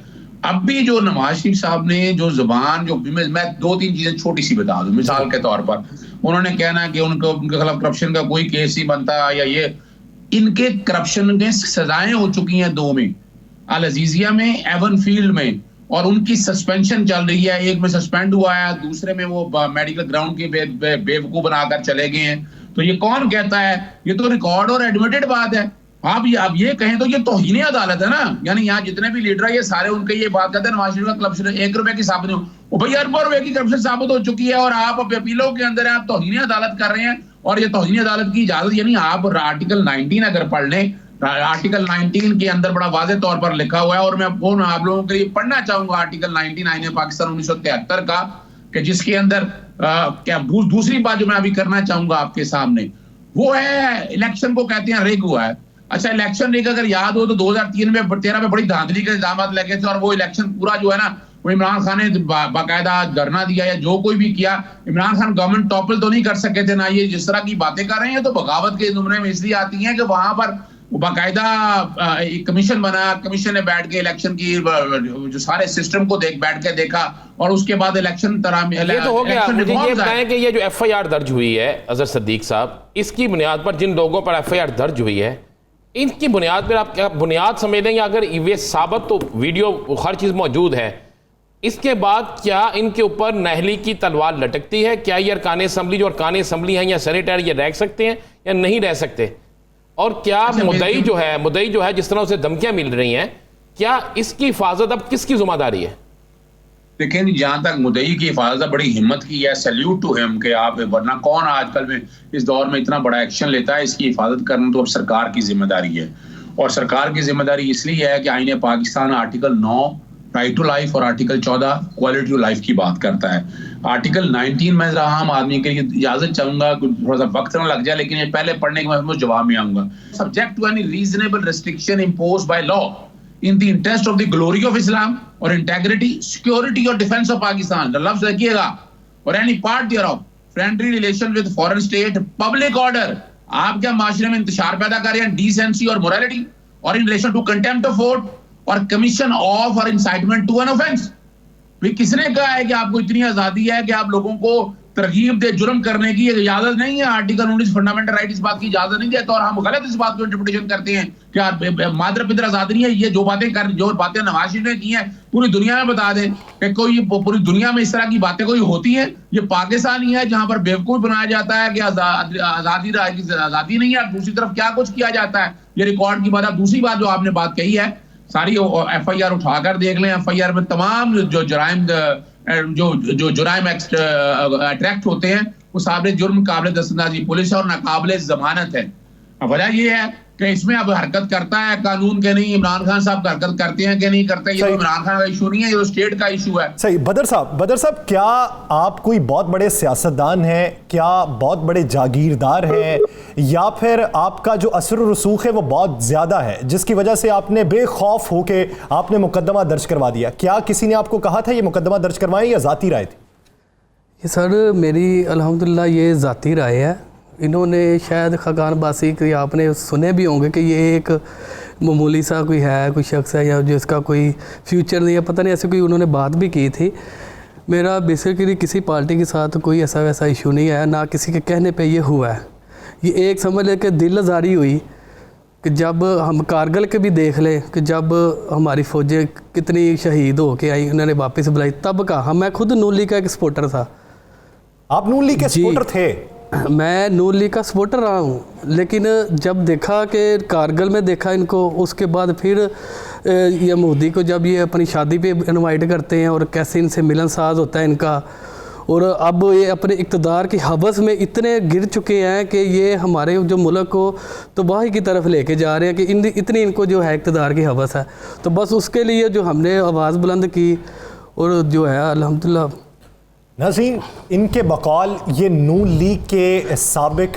अब भी जो नवाज शरीफ साहब ने जो जुबान, जो मैं 2-3 चीजें छोटी सी बता दूं मिसाल के तौर पर, उन्होंने कहना है कि उनके खिलाफ करप्शन का कोई केस नहीं बनता, या ये इनके करप्शन में सजाएं हो चुकी हैं 2 में, अल अजीजिया में, एवन फील्ड में, और उनकी सस्पेंशन चल रही है। एक में सस्पेंड हुआ है, दूसरे में वो मेडिकल ग्राउंड के बेवकूफ बनाकर चले गए हैं। तो ये कौन कहता है? ये तो रिकॉर्ड और एडमिटेड बात है। आप ये कहें तो ये तौहीन अदालत है ना। यानी यहाँ जितने भी लीडर है ये सारे उनके ये बात कहते हैं नवाज शरीफ का करप्शन 1 रुपए की साबित हो भाई, अरबों रुपए की करप्शन साबित हो चुकी है और आप अपीलों के अंदर आप तौहीन अदालत कर रहे हैं। और ये तौहीन अदालत की इजाजत, यानी आप आर्टिकल 19 अगर पढ़ लें, आर्टिकल 19 के अंदर बड़ा वाज़ेह तौर पर लिखा हुआ है, और मैं आप लोगों के लिए पढ़ना चाहूंगा आर्टिकल 99 है पाकिस्तान 1973 का, कि जिसके अंदर क्या दूसरी बात जो मैं अभी करना चाहूंगा आपके सामने वो है, इलेक्शन को कहते हैं रिग हुआ है। अच्छा, इलेक्शन रिग अगर याद हो तो 2013 में बड़ी धांधली के इल्जाम लगे थे और वो इलेक्शन पूरा जो है ना, वो इमरान खान ने बाकायदा धरना दिया या जो कोई भी किया, इमरान खान गवर्नमेंट टॉपल तो नहीं कर सके थे ना। ये जिस तरह की बातें कर रहे हैं तो बगावत के जुमरे में इसलिए आती हैं कि वहां पर बाकायदा एक कमीशन बना, कमीशन ने बैठ के इलेक्शन की जो सारे सिस्टम को बैठ के देखा और उसके बाद इलेक्शन ये तो हो गया। मुझे ये बताएं कि ये जो FIR दर्ज हुई है अज़हर सिद्दीक साहब, इसकी बुनियाद पर जिन लोगों पर FIR दर्ज हुई है, इनकी बुनियाद पर आप क्या बुनियाद समझेंगे? अगर ये साबित तो वीडियो हर चीज़ मौजूद है, इसके बाद क्या इनके ऊपर नहली की तलवार लटकती है? क्या ये अरकान असम्बली जो अरकान असम्बली हैं या सेनेटर ये रह सकते हैं या नहीं रह सकते? और क्या मुद्दई जो है जिस तरह उसे धमकियां मिल रही हैं, क्या इसकी हिफाजत अब किसकी जिम्मेदारी है? लेकिन जहां तक मुद्दई की हिफाजत बड़ी हिम्मत की है, सैल्यूट टू हिम कि आप, वरना कौन आजकल में इस दौर में इतना बड़ा एक्शन लेता है? इसकी हिफाजत करना तो अब सरकार की जिम्मेदारी है। और सरकार की जिम्मेदारी इसलिए है कि आईन Pakistan article 9 right to life और आर्टिकल 14 क्वालिटी ऑफ लाइफ की बात करता है। आर्टिकल 19 में जरा आम आदमी के लिए इजाजत चाहूंगा, थोड़ा सा वक्त ना लग जाए, लेकिन ये पहले पढ़ने के बाद मैं जवाब में आऊंगा। Subject to any reasonable restriction imposed by law in the interest of the glory of Islam or integrity, security or defense of Pakistan, लफ्ज रखिएगा, or any part thereof, friendly relation with foreign state, public order, आप क्या माशरे में इंतशार पैदा कर रहे हैं, decency और morality, or in relation to contempt of court, or commission of or incitement to an offense। भी किसने कहा है कि आपको इतनी आजादी है कि आप लोगों को तरकीब दे जुर्म करने की इजाजत नहीं है। आर्टिकल 19 फंडामेंटल राइट इस बात की इजाजत नहीं देता, और हम गलत इस बात को इंटरप्रिटेशन करते हैं कि यार मादर पितर आजाद नहीं है। ये जो बातें नवाज शरीफ ने की हैं पूरी दुनिया में बता दें कि कोई पूरी दुनिया में इस तरह की बातें कोई होती हैं। ये पाकिस्तान ही है जहां पर बेवकूफ बनाया जाता है कि आजादी नहीं है, दूसरी तरफ क्या कुछ किया जाता है। ये रिकॉर्ड की बात है। दूसरी बात जो आपने बात कही है, सारी FIR उठाकर देख लें, FIR में तमाम जो जुराइम अट्रैक्ट होते हैं वो साबित जुर्म काबिल दस्तंदाजी पुलिस है और नाकाबिल जमानत है। वजह ये है कि इसमें अब हरकत करता है कानून के नहीं, इमरान खान साहब हरकत करते हैं कि नहीं करते, ये इमरान खान का इशू नहीं है, ये तो स्टेट का इशू है। सही। बदर साहब, क्या आप कोई बहुत बड़े सियासतदान हैं, क्या बहुत बड़े जागीरदार हैं, या फिर आपका जो असर रसूख है वो बहुत ज्यादा है जिसकी वजह से आपने बेखौफ होके आपने मुकदमा दर्ज करवा दिया? क्या किसी ने आपको कहा था ये मुकदमा दर्ज करवाएं या जाती राय थी? ये सर मेरी अल्हम्दुलिल्लाह ये ज़ाती राय है। इन्होंने शायद खाकान बासी की आपने सुने भी होंगे कि ये एक मामूली सा कोई है, कोई शख्स है या जिसका कोई फ्यूचर नहीं है, पता नहीं, ऐसे कोई उन्होंने बात भी की थी। मेरा बेसिकली किसी पार्टी के साथ कोई ऐसा वैसा इशू नहीं है, ना किसी के कहने पे ये हुआ है। ये एक समझ ले कि दिल आज़ारी हुई कि जब हम कारगिल के भी देख लें कि जब हमारी फ़ौजें कितनी शहीद हो के आई, उन्होंने वापस बुलाई, तब का मैं खुद नून लीग का एक सपोर्टर था। आप नून लीग के सपोर्टर थे? मैं नून लीग का सपोर्टर रहा हूँ, लेकिन जब देखा कि कारगिल में देखा इनको, उसके बाद फिर ये मोदी को जब ये अपनी शादी पे इनवाइट करते हैं और कैसे इनसे मिलनसाज होता है इनका, और अब ये अपने इक़्तिदार की हवस में इतने गिर चुके हैं कि ये हमारे जो मुल्क को तबाही की तरफ लेके जा रहे हैं कि इतनी इनको जो है इक़्तिदार की हवस है। तो बस उसके लिए जो हमने आवाज़ बुलंद की और जो है अल्हम्दुलिल्लाह। नाज़रीन, इनके बकौल ये नून लीग के साबिक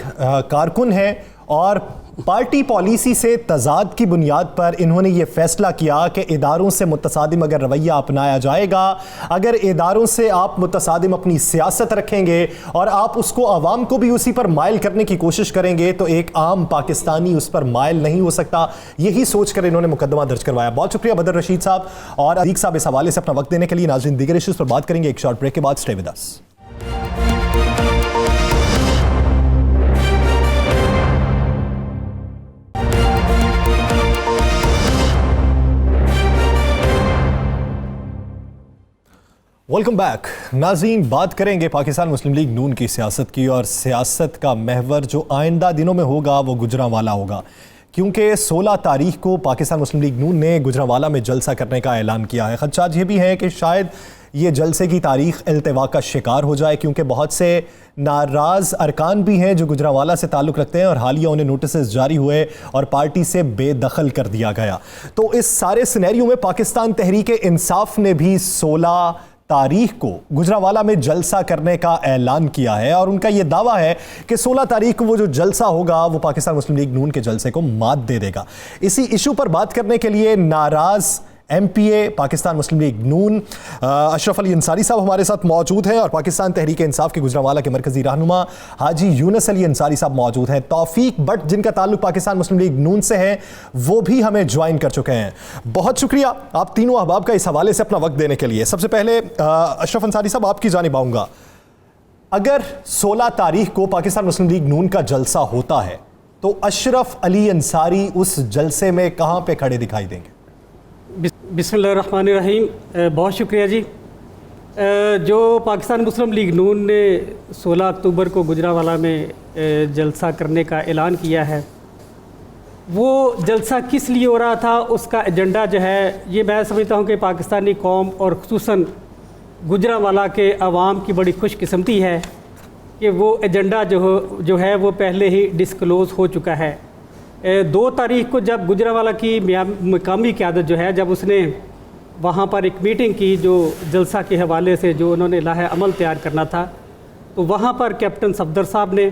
कारकुन हैं और पार्टी पॉलिसी से तजाद की बुनियाद पर इन्होंने ये फैसला किया कि इदारों से मुतसादिम अगर रवैया अपनाया जाएगा, अगर इदारों से आप मुतसादिम अपनी सियासत रखेंगे और आप उसको आवाम को भी उसी पर माइल करने की कोशिश करेंगे तो एक आम पाकिस्तानी उस पर माइल नहीं हो सकता। यही सोचकर इन्होंने मुकदमा दर्ज करवाया। बहुत शुक्रिया बदर रशीद साहब और अदीक साहब इस हवाले से अपना वक्त देने के लिए। नाज़रीन, दीगर इश्यूज पर बात करेंगे एक शॉर्ट ब्रेक के बाद। Stay with us. Welcome back. नाज़रीन, बात करेंगे पाकिस्तान मुस्लिम लीग नून की सियासत की, और सियासत का महवर जो आइंदा दिनों में होगा वो गुजरांवाला होगा, क्योंकि 16 तारीख को पाकिस्तान मुस्लिम लीग नून ने गुजरांवाला में जलसा करने का ऐलान किया है। खदशात ये भी हैं कि शायद ये जलसे की तारीख इल्तिवा का शिकार हो जाए, क्योंकि बहुत से नाराज़ अरकान भी हैं जो गुजरांवाला से ताल्लुक़ रखते हैं और हालिया उन्हें नोटिस जारी हुए और पार्टी से बेदखल कर दिया गया। तो इस सारे सिनेरियो में पाकिस्तान तहरीक इंसाफ ने भी 16 तारीख को गुजरांवाला में जलसा करने का ऐलान किया है और उनका यह दावा है कि 16 तारीख को वो जो जलसा होगा वो पाकिस्तान मुस्लिम लीग नून के जलसे को मात दे देगा। इसी इशू पर बात करने के लिए नाराज MPA पाकिस्तान मुस्लिम लीग नून अशरफ अली अंसारी साहब हमारे साथ मौजूद हैं और पाकिस्तान तहरीक इंसाफ के गुजरांवाला के मरकजी रहनुमा हाजी यूनुस अली अंसारी साहब मौजूद हैं। तौफीक भट्ट जिनका ताल्लुक पाकिस्तान मुस्लिम लीग नून से है वो भी हमें ज्वाइन कर चुके हैं। बहुत शुक्रिया आप तीनों अहबाब का इस हवाले से अपना वक्त देने के लिए। सबसे पहले अशरफ अंसारी साहब आपकी जानिब आऊँगा। अगर 16 तारीख को पाकिस्तान मुस्लिम लीग नून का जलसा होता है तो अशरफ अली अंसारी उस जलसे में कहाँ पे खड़े दिखाई देंगे? बिस्मिल्लाहिर्रहमानिर्रहीम। बहुत शुक्रिया जी। जो पाकिस्तान मुस्लिम लीग नून ने 16 अक्टूबर को गुजरांवाला में जलसा करने का ऐलान किया है, वो जलसा किस लिए हो रहा था, उसका एजेंडा जो है ये मैं समझता हूँ कि पाकिस्तानी कौम और ख़ुसूसन गुजरांवाला के अवाम की बड़ी खुशकिस्मती है कि वो एजेंडा जो है वो पहले ही डिस्क्लोज़ हो चुका है। 2 तारीख को जब गुजरांवाला की मकामी क़यादत जो है जब उसने वहाँ पर एक मीटिंग की जो जलसा के हवाले से जो उन्होंने लाहे अमल तैयार करना था, तो वहाँ पर कैप्टन सफदर साहब ने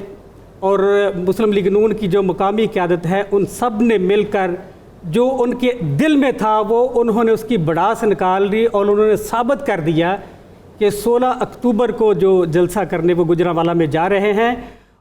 और मुस्लिम लीग नून की जो मकामी क़यादत है उन सब ने मिलकर जो उनके दिल में था वो उन्होंने उसकी भड़ास निकाल ली और उन्होंने साबित कर दिया कि 16 अक्टूबर को जो जलसा करने वो गुजरांवाला में जा रहे हैं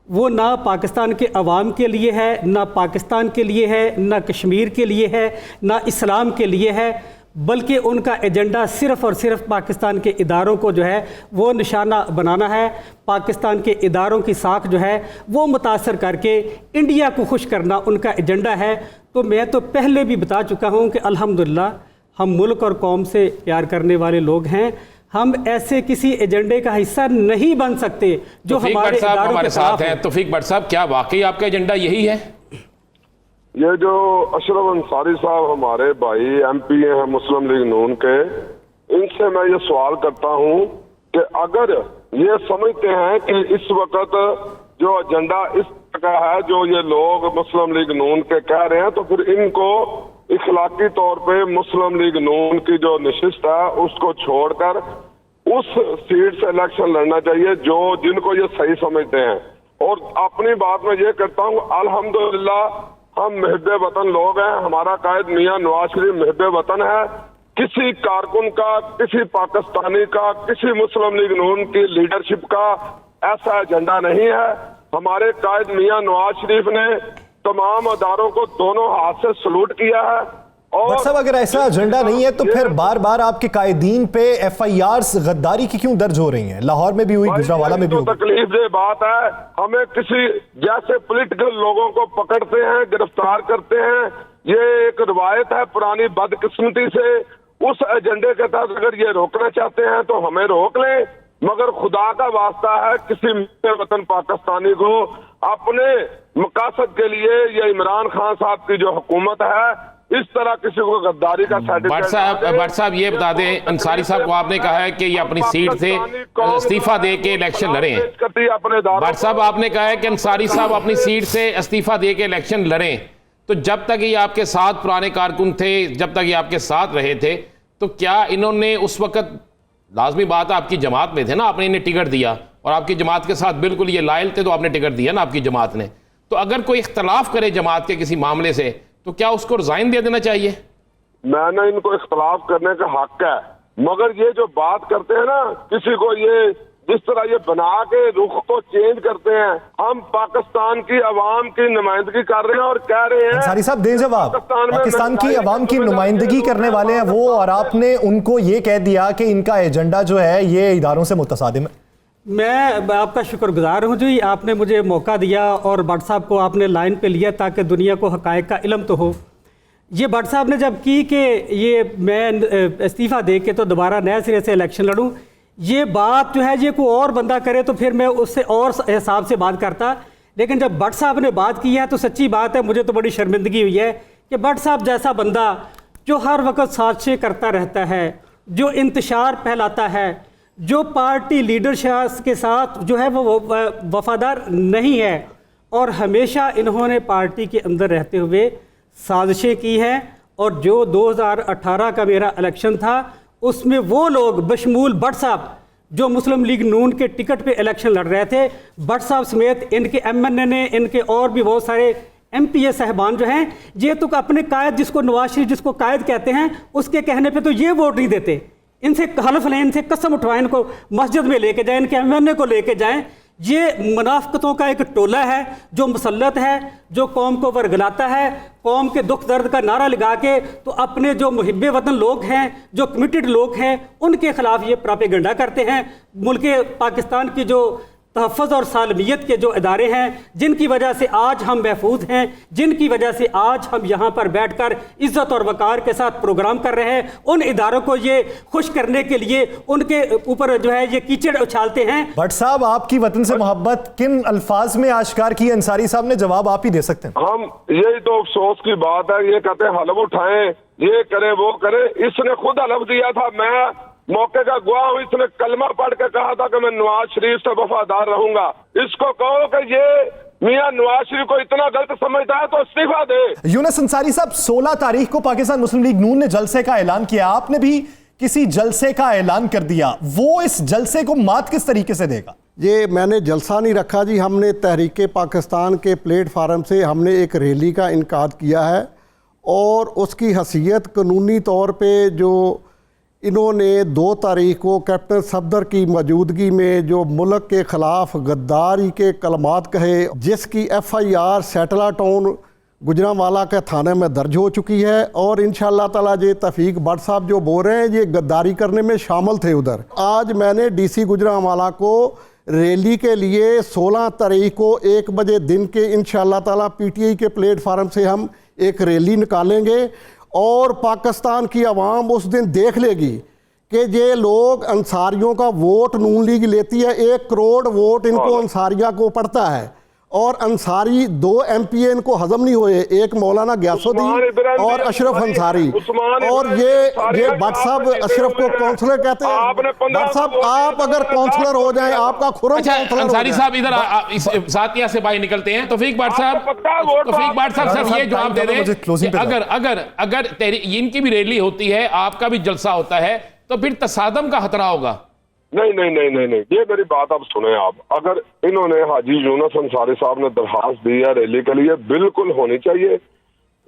वो ना पाकिस्तान के अवाम के लिए है, ना पाकिस्तान के लिए है, ना कश्मीर के लिए है, ना इस्लाम के लिए है, बल्कि उनका एजेंडा सिर्फ़ और सिर्फ पाकिस्तान के इदारों को जो है वो निशाना बनाना है, पाकिस्तान के इदारों की साख जो है वो मुतासर करके इंडिया को खुश करना उनका एजेंडा है। तो मैं तो पहले भी बता चुका हूँ कि अल्हम्दुलिल्लाह हम मुल्क और कौम से प्यार करने वाले लोग हैं, हम ऐसे किसी एजेंडे का हिस्सा नहीं बन सकते जो हमारे इदारों के साथ है। तौफीक भट्ट साहब, क्या वाकई आपका एजेंडा यही है? ये जो अशरफ अंसारी साहब हमारे भाई MP हैं मुस्लिम लीग नून के, इनसे मैं ये सवाल करता हूँ कि अगर ये समझते हैं कि इस वक्त जो एजेंडा इस तरह है जो ये लोग मुस्लिम लीग नून के कह रहे हैं, तो फिर इनको इखलाकी तौर पे मुस्लिम लीग नून की जो नशिस्त है उसको छोड़कर उस सीट से इलेक्शन लड़ना चाहिए जो जिनको ये सही समझते हैं। और अपनी बात में ये करता हूँ, अल्हम्दुलिल्लाह हम महबे वतन लोग हैं, हमारा कायद मियां नवाज शरीफ महबे वतन है। किसी कारकुन का, किसी पाकिस्तानी का, किसी मुस्लिम लीग नून की लीडरशिप का ऐसा एजेंडा नहीं है। हमारे कायद मियां नवाज शरीफ ने तमाम अदारों को दोनों हाथ से सलूट किया है। और साहब अगर ऐसा एजेंडा नहीं है तो फिर बार बार आपके कायदीन पे FIRs गद्दारी की क्यों दर्ज हो रही हैं? लाहौर में भी हुई, गुजरावाला में भी हुई। तकलीफ ये बात है, हमें किसी जैसे पॉलिटिकल लोगों को पकड़ते हैं, गिरफ्तार करते हैं, ये एक रिवायत है पुरानी बदकिस्मती से। उस एजेंडे के तहत अगर ये रोकना चाहते हैं तो हमें रोक लें, मगर खुदा का वास्ता है किसी वतन पाकिस्तानी को अपने मकासद के लिए ये इमरान खान साहब की जो हुकूमत है इस तरह किसी को गद्दारी का सर्टिफिकेट। भट्ट साहब ये बता दें, अंसारी साहब को आपने कहा है कि ये अपनी सीट से इस्तीफा दे के इलेक्शन लड़ें। भट्ट साहब आपने कहा है कि अंसारी साहब अपनी सीट से इस्तीफा दे के इलेक्शन लड़ें, तो जब तक ये आपके साथ पुराने कारकुन थे, जब तक ये आपके साथ रहे थे, तो क्या इन्होंने उस वक्त, लाजमी बात है आपकी जमात में थे ना, आपने इन्हें टिकट दिया और आपकी जमात के साथ बिल्कुल ये लायल थे तो आपने टिकट दिया ना आपकी जमात ने, तो अगर कोई इख्तलाफ करे जमात के किसी मामले से तो क्या उसको रिजाइन दे देना चाहिए? मैंने इनको इख्तलाफ करने का हक है, मगर ये जो बात करते हैं ना, किसी को ये जिस तरह ये बना के रुख को चेंज करते हैं, हम पाकिस्तान की अवाम की नुमाइंदगी कर रहे हैं और कह रहे हैं। अंसारी साहब दें जवाब, पाकिस्तान की अवाम की नुमाइंदगी करने वाले हैं वो, और आपने उनको ये कह दिया कि इनका एजेंडा जो है ये इदारों से मुतसादिम है। मैं आपका शुक्रगुजार हूँ जी, आपने मुझे मौका दिया और भट्ट साहब को आपने लाइन पे लिया ताकि दुनिया को हक़ाइक़ का इल्म तो हो। ये भट्ट साहब ने जब की कि ये मैं इस्तीफ़ा दे के तो दोबारा नए सिरे से इलेक्शन लड़ूँ, ये बात जो है ये कोई और बंदा करे तो फिर मैं उससे और हिसाब से बात करता, लेकिन जब भट्ट साहब ने बात की है तो सच्ची बात है मुझे तो बड़ी शर्मिंदगी हुई है कि भट्ट साहब जैसा बंदा जो हर वक्त साजिशें करता रहता है, जो इंतशार फैलाता है, जो पार्टी लीडरशिप के साथ जो है वो वफादार नहीं है, और हमेशा इन्होंने पार्टी के अंदर रहते हुए साजिशें की हैं। और जो 2018 का मेरा इलेक्शन था उसमें वो लोग बशमूल भट्ट साहब जो मुस्लिम लीग नून के टिकट पे इलेक्शन लड़ रहे थे, भट्ट साहब समेत इनके MNA ने, इनके और भी बहुत सारे MPA साहबान जो हैं, ये तो अपने कायद जिसको नवाज शरीफ जिसको कायद कहते हैं उसके कहने पे तो ये वोट नहीं देते। इनसे हलफ लें, इनसे कसम उठवाएं, इनको मस्जिद में लेके जाएं, इनके MNA को लेके जाएं। ये मुनाफिकतों का एक टोला है जो मुसल्लत है, जो कौम को वर्गलाता है, कौम के दुख दर्द का नारा लगा के तो अपने जो मुहिब्बे वतन लोग हैं, जो कमिटेड लोग हैं, उनके खिलाफ ये प्रोपेगेंडा करते हैं। मुल्क पाकिस्तान की जो तहफ़्फ़ुज़ और सालमियत के जो इदारे हैं, जिनकी वजह से आज हम महफूज हैं, जिनकी वजह से आज हम यहाँ पर बैठकर इज़्ज़त और वक़ार के साथ प्रोग्राम कर रहे हैं, उन इदारों को ये खुश करने के लिए उनके ऊपर जो है ये कीचड़ उछालते हैं। भट्ट साहब आपकी वतन से मोहब्बत किन अल्फाज में आश्कार की? अंसारी साहब ने जवाब आप ही दे सकते हैं। हम यही तो अफसोस की बात है, ये कहते हैं हलफ उठाएं, ये करे वो करे। इसने खुद हलफ दिया था, मैं मौके का गवाह हूं, इसने कलमा पढ़ के कहा था कि मैं नवाज शरीफ से वफादार रहूंगा। इसको कहो कि ये मियां नवाज शरीफ को इतना गलत समझता है तो इस्तीफा दे। यूनुस अंसारी साहब, 16 तारीख को पाकिस्तान मुस्लिम लीग नून ने जलसे का ऐलान किया, आपने भी किसी जलसे का ऐलान कर दिया, वो इस जलसे को मात किस तरीके से देगा? ये मैंने जलसा नहीं रखा जी, हमने तहरीक पाकिस्तान के प्लेटफार्म से हमने एक रैली का इनकाद किया है और उसकी हैसियत कानूनी तौर पे जो इन्होंने 2 तारीख को कैप्टन सफदर की मौजूदगी में जो मुल्क के ख़िलाफ़ गद्दारी के कलमात कहे, जिसकी FIR सैटेला टाउन गुजरांवाला के थाने में दर्ज हो चुकी है और इंशाअल्लाह ताला ये तफीक भट्ट साहब जो बोल रहे हैं ये गद्दारी करने में शामिल थे उधर। आज मैंने डीसी गुजरांवाला को रैली के लिए 16 तारीख को 1 बजे दिन के इंशाअल्लाह ताला पीटीआई के प्लेटफार्म से हम एक रैली निकालेंगे और पाकिस्तान की आवाम उस दिन देख लेगी कि ये लोग अंसारियों का वोट नून लीग लेती है। 1 करोड़ वोट इनको अंसारिया को पड़ता है और अंसारी 2 एमपीए इनको हजम नहीं हुए, एक मौलाना गयासुद्दीन और अशरफ अंसारी। और ये भट्ट साहब अशरफ को काउंसलर कहते हैं। भट्ट साहब आप अगर काउंसलर हो जाएं आपका खुरम काउंसलर अंसारी साहब इधर सातिया से बाहर निकलते हैं। तौफीक भट्ट साहब सर ये जवाब दे दें, अगर इनकी भी रैली होती है, आपका भी जलसा होता है, तो फिर तसादम का खतरा होगा। नहीं, ये मेरी बात आप सुने। आप अगर इन्होंने हाजी यूनुस अंसारी साहब ने दरखास्त दी है रैली के लिए, बिल्कुल होनी चाहिए,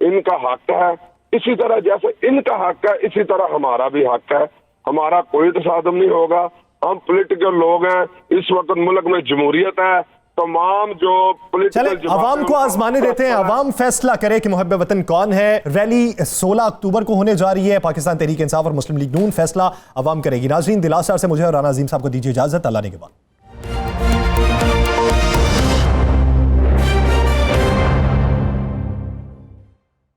इनका हक है। इसी तरह जैसे इनका हक है इसी तरह हमारा भी हक है। हमारा कोई तसादम नहीं होगा। हम पॉलिटिकल लोग हैं, इस वक्त मुल्क में जमहूरियत है। तमाम जो चले अवाम को आजमाने देते हैं, अवाम फैसला करे कि मुहब्बे वतन कौन है। रैली 16 अक्टूबर को होने जा रही है। पाकिस्तान तहरीक इंसाफ और मुस्लिम लीग नून फैसला अवाम करेगी। नाज़रीन, दिलासा से मुझे और राना अजीम साहब को दीजिए इजाजत। अल्लाह ने के बाद।